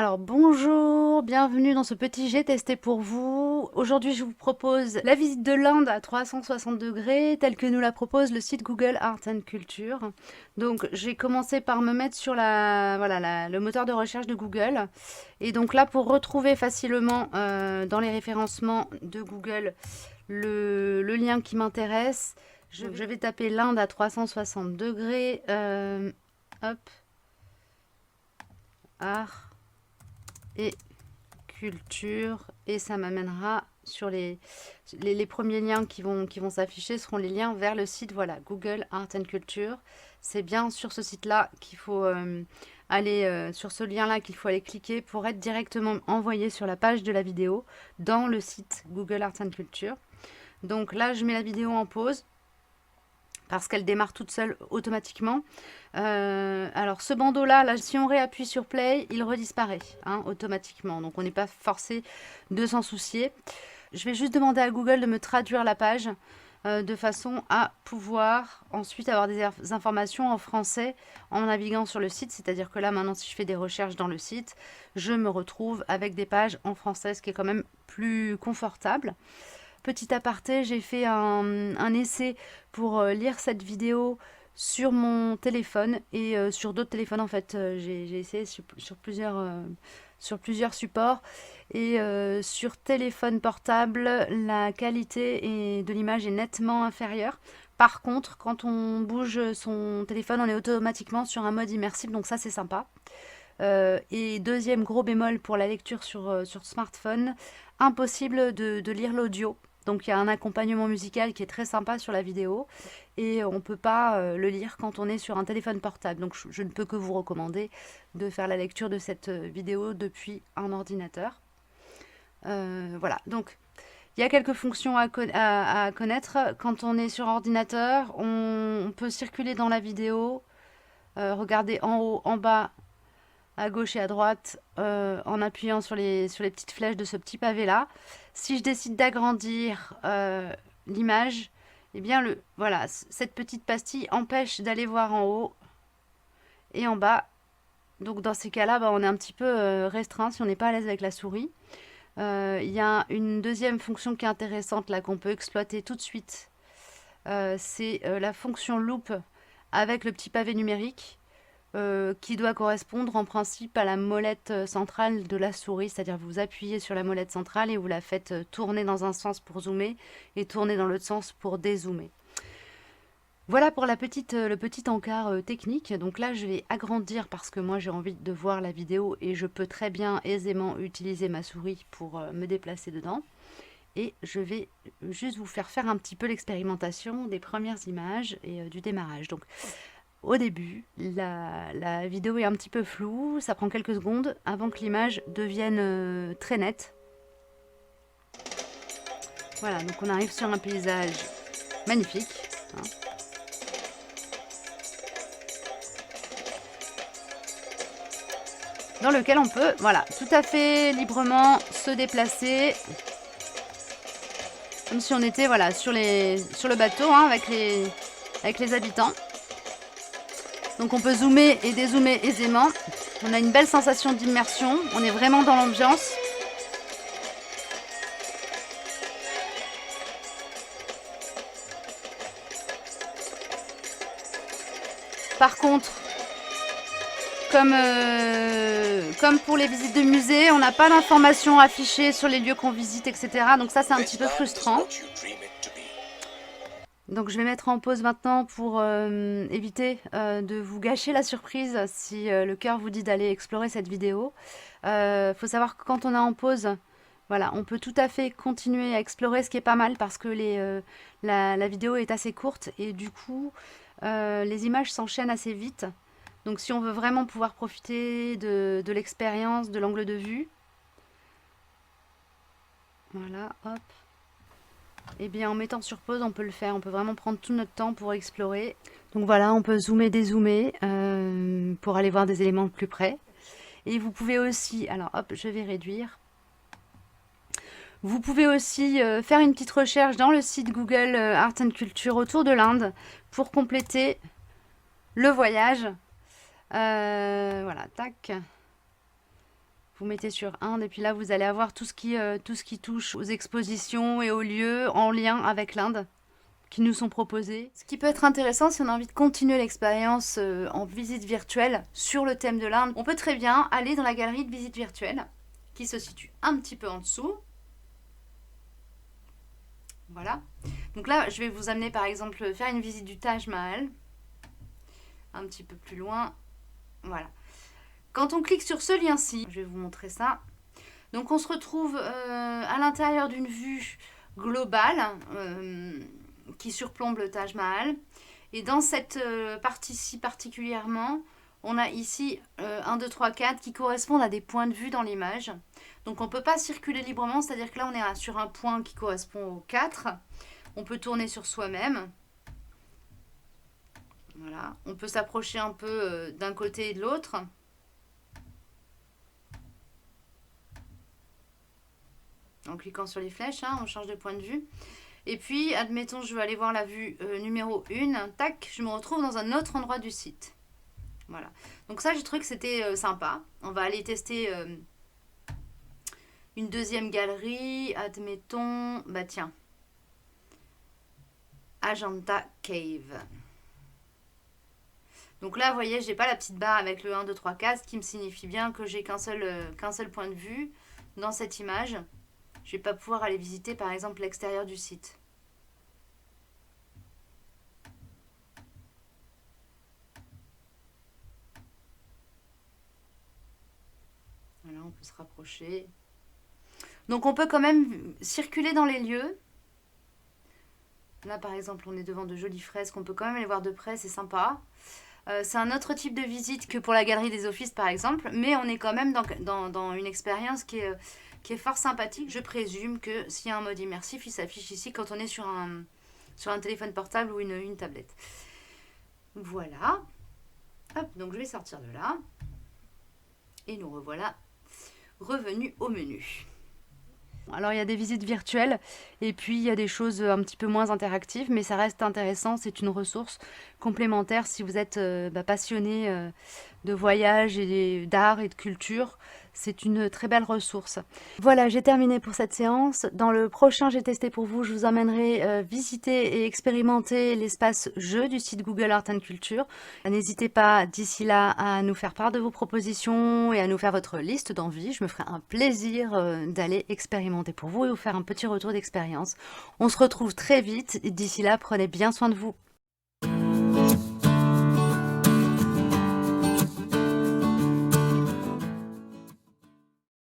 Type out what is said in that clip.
Alors bonjour, bienvenue dans ce petit jet testé pour vous. Aujourd'hui je vous propose la visite de l'Inde à 360 degrés telle que nous la propose le site Google Art and Culture. Donc j'ai commencé par me mettre sur le moteur de recherche de Google. Et donc là pour retrouver facilement dans les référencements de Google le lien qui m'intéresse, je vais taper l'Inde à 360 degrés. Hop, art et culture, et ça m'amènera sur les premiers liens qui vont s'afficher seront les liens vers le site, voilà, Google Art and Culture. C'est bien sur ce site-là qu'il faut aller, sur ce lien-là qu'il faut aller cliquer pour être directement envoyé sur la page de la vidéo dans le site Google Art and Culture. Donc là, je mets la vidéo en pause parce qu'elle démarre toute seule automatiquement. Alors ce bandeau là, si on réappuie sur play, il redisparaît automatiquement. Donc on n'est pas forcé de s'en soucier. Je vais juste demander à Google de me traduire la page de façon à pouvoir ensuite avoir des informations en français en naviguant sur le site. C'est-à-dire que là maintenant, si je fais des recherches dans le site, je me retrouve avec des pages en français, ce qui est quand même plus confortable. Petit aparté, j'ai fait un essai pour lire cette vidéo sur mon téléphone et sur d'autres téléphones en fait. J'ai essayé sur plusieurs supports et sur téléphone portable, la qualité de l'image est nettement inférieure. Par contre, quand on bouge son téléphone, on est automatiquement sur un mode immersif, donc ça c'est sympa. Et deuxième gros bémol pour la lecture sur smartphone, impossible de lire l'audio. Donc il y a un accompagnement musical qui est très sympa sur la vidéo et on ne peut pas le lire quand on est sur un téléphone portable. Donc je ne peux que vous recommander de faire la lecture de cette vidéo depuis un ordinateur. Voilà, donc il y a quelques fonctions à connaître. Quand on est sur ordinateur, on peut circuler dans la vidéo, regarder en haut, en bas, à gauche et à droite en appuyant sur les petites flèches de ce petit pavé là. Si je décide d'agrandir l'image, eh bien voilà, cette petite pastille empêche d'aller voir en haut et en bas. Donc dans ces cas-là, on est un petit peu restreint si on n'est pas à l'aise avec la souris. Il y a une deuxième fonction qui est intéressante là qu'on peut exploiter tout de suite. C'est la fonction loop avec le petit pavé numérique. Qui doit correspondre en principe à la molette centrale de la souris, c'est-à-dire vous appuyez sur la molette centrale et vous la faites tourner dans un sens pour zoomer et tourner dans l'autre sens pour dézoomer. Voilà pour le petit encart technique. Donc là, je vais agrandir parce que moi j'ai envie de voir la vidéo et je peux très bien aisément utiliser ma souris pour me déplacer dedans. Et je vais juste vous faire un petit peu l'expérimentation des premières images et du démarrage. Donc au début, la vidéo est un petit peu floue, ça prend quelques secondes avant que l'image devienne très nette. Voilà, donc on arrive sur un paysage magnifique. Dans lequel on peut, voilà, tout à fait librement se déplacer. Comme si on était voilà, sur le bateau avec les habitants. Donc on peut zoomer et dézoomer aisément. On a une belle sensation d'immersion. On est vraiment dans l'ambiance. Par contre, comme pour les visites de musée, on n'a pas d'informations affichées sur les lieux qu'on visite, etc. Donc ça, c'est un petit peu frustrant. Donc je vais mettre en pause maintenant pour éviter de vous gâcher la surprise si le cœur vous dit d'aller explorer cette vidéo. Faut savoir que quand on est en pause, voilà, on peut tout à fait continuer à explorer, ce qui est pas mal parce que la vidéo est assez courte et du coup les images s'enchaînent assez vite. Donc si on veut vraiment pouvoir profiter de l'expérience, de l'angle de vue, voilà, hop. Et bien en mettant sur pause, on peut le faire. On peut vraiment prendre tout notre temps pour explorer. Donc voilà, on peut zoomer, dézoomer pour aller voir des éléments de plus près. Et vous pouvez aussi, alors hop, je vais réduire. Vous pouvez aussi faire une petite recherche dans le site Google Art and Culture autour de l'Inde pour compléter le voyage. Voilà, tac. Vous mettez sur Inde et puis là vous allez avoir tout ce qui touche aux expositions et aux lieux en lien avec l'Inde qui nous sont proposés. Ce qui peut être intéressant si on a envie de continuer l'expérience en visite virtuelle sur le thème de l'Inde, on peut très bien aller dans la galerie de visite virtuelle qui se situe un petit peu en dessous. Voilà. Donc là, je vais vous amener par exemple faire une visite du Taj Mahal. Un petit peu plus loin. Voilà. Quand on clique sur ce lien-ci, je vais vous montrer ça. Donc on se retrouve à l'intérieur d'une vue globale qui surplombe le Taj Mahal. Et dans cette partie-ci particulièrement, on a ici 1, 2, 3, 4 qui correspondent à des points de vue dans l'image. Donc on ne peut pas circuler librement, c'est-à-dire que là on est sur un point qui correspond aux 4. On peut tourner sur soi-même. Voilà. On peut s'approcher un peu d'un côté et de l'autre. En cliquant sur les flèches, hein, on change de point de vue. Et puis, admettons, je veux aller voir la vue numéro 1. Tac, je me retrouve dans un autre endroit du site. Voilà. Donc ça, j'ai trouvé que c'était sympa. On va aller tester une deuxième galerie. Admettons, bah tiens, Ajanta Cave. Donc là, vous voyez, j'ai pas la petite barre avec le 1, 2, 3, 4, ce qui me signifie bien que j'ai qu'un seul point de vue dans cette image. Je vais pas pouvoir aller visiter, par exemple, l'extérieur du site. Voilà, on peut se rapprocher. Donc on peut quand même circuler dans les lieux. Là, par exemple, on est devant de jolies fresques. On peut quand même les voir de près, c'est sympa. C'est un autre type de visite que pour la galerie des offices, par exemple. Mais on est quand même dans une expérience qui est fort sympathique. Je présume que s'il y a un mode immersif, il s'affiche ici quand on est sur un téléphone portable ou une tablette. Voilà. Hop, donc je vais sortir de là. Et nous revoilà revenus au menu. Alors il y a des visites virtuelles et puis il y a des choses un petit peu moins interactives, mais ça reste intéressant, c'est une ressource complémentaire si vous êtes passionné de voyage et d'art et de culture. C'est une très belle ressource. Voilà, j'ai terminé pour cette séance. Dans le prochain J'ai testé pour vous, je vous emmènerai visiter et expérimenter l'espace jeu du site Google Art and Culture. N'hésitez pas d'ici là à nous faire part de vos propositions et à nous faire votre liste d'envies. Je me ferai un plaisir d'aller expérimenter pour vous et vous faire un petit retour d'expérience. On se retrouve très vite. D'ici là, prenez bien soin de vous.